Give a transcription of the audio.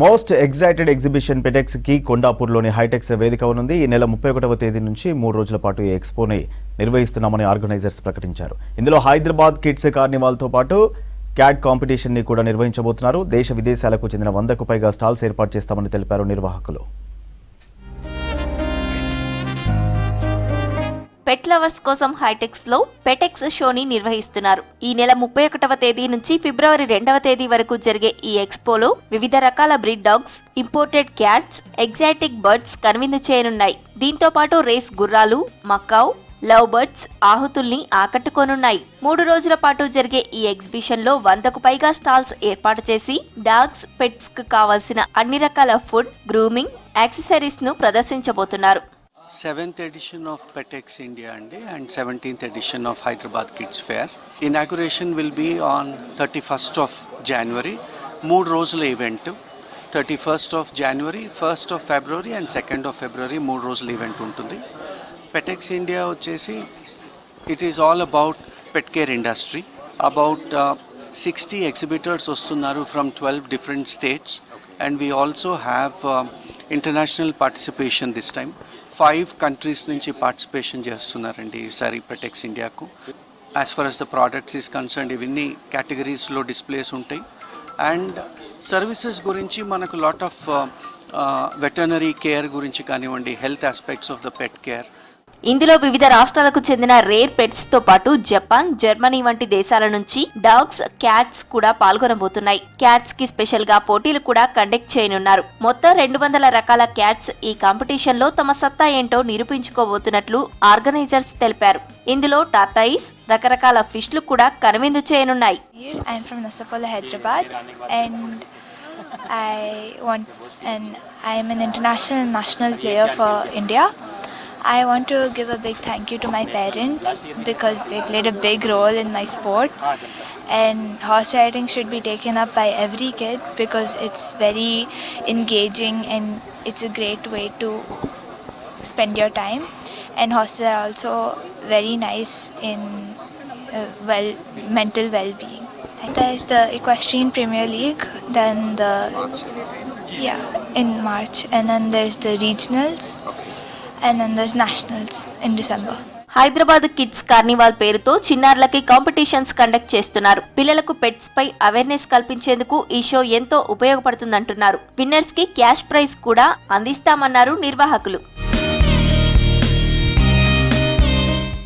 Most excited exhibition Petex కి కొండాపూర్లోని హైటెక్స్ వేదిక ఉంది. ఈ నెల 31వ తేదీ నుంచి 3 రోజుల పాటు ఈ ఎక్స్పోని నిర్వహిస్తున్నామని ఆర్గనైజర్స్ ప్రకటించారు. ఇందులో హైదరాబాద్ కిడ్స్ కార్నివాల్ తో పాటు క్యాట్ కాంపిటీషన్ ని కూడా నిర్వహించబోతున్నారు. దేశ విదేశాలకు చెందిన 100కు పైగా స్టాల్స్ ఏర్పాటు చేస్తామని తెలిపారు నిర్వాహకులు. పెట్ లవర్స్ కోసం హైటెక్స్ లో పెటెక్స్ షోని నిర్వహిస్తున్నారు. ఈ నెల 31వ తేదీ నుంచి ఫిబ్రవరి 2వ తేదీ వరకు జరిగే ఈ ఎక్స్పోలో వివిధ రకాల breed dogs, imported cats, exotic birds కనువిందు చేయనున్నాయి. దీంతో పాటు రేస్ గుర్రాలు, మకావ్, లవ్ బర్డ్స్ ఆహుతుల్ని ఆకట్టుకోనున్నాయి. 3 రోజుల పాటు జరిగే ఈ ఎగ్జిబిషన్ లో 100కు పైగా స్టాల్స్ ఏర్పాటు చేసి డాగ్స్, పెట్స్ కు కావాల్సిన అన్ని రకాల ఫుడ్, గ్రూమింగ్, యాక్సెసరీస్ ను ప్రదర్శించబోతున్నారు. 7th edition of PetEx India and 17th edition of Hyderabad Kids Fair. Inauguration will be on 31st of January. 3 రోజుల event. 31st of January, 1st of February and 2nd of February 3 రోజుల event ఉంటుంది. PetEx India వచ్చేసి it is all about pet care industry. About 60 exhibitors వస్తున్నారు from 12 different states and we also have international participation this time. 5 countries నుంచి participation చేస్తున్నారండి ఈసారి Petex ఇండియాకు. As for as the products is concerned ఇవన్నీ కేటగిరీస్లో displays ఉంటాయి. And services గురించి మనకు lot of veterinary care గురించి కానివ్వండి, health aspects of the pet care. ఇందులో వివిధ రాష్ట్రాలకు చెందిన రేర్ పెట్స్ తో పాటు జపాన్, జర్మనీ వంటి దేశాల నుంచి డాగ్స్, క్యాట్స్ కూడా పాల్గొనబోతున్నాయి. క్యాట్స్ కి స్పెషల్ గా పోటీలు కూడా కండక్ట్ చేయనున్నారు. మొత్తం 200 రకాల క్యాట్స్ ఈ కాంపిటీషన్ లో తమ సత్తా ఏంటో నిరూపించుకోబోతున్నట్లు ఆర్గనైజర్స్ తెలిపారు. ఇందులో టార్టాయిస్, రకరకాల ఫిష్లు కూడా కనువిందు చేయనున్నాయి. I am an international and national player for India. I want to give a big thank you to my parents because they played a big role in my sport, and horse riding should be taken up by every kid because it's very engaging and it's a great way to spend your time, and horses are also very nice in mental well-being. There's the Equestrian Premier League, then in March, and then there's the regionals, and then there's nationals in December. Hyderabad kids carnival పేరుతో చిన్నారులకి competitions conduct చేస్తున్నారు. పిల్లలకు pets పై awareness కల్పించేందుకు ఈ show ఎంతో ఉపయోగపడుతుందంటున్నారు. Winners కి cash prize కూడా అందిస్తామన్నారు నిర్వాహకులు.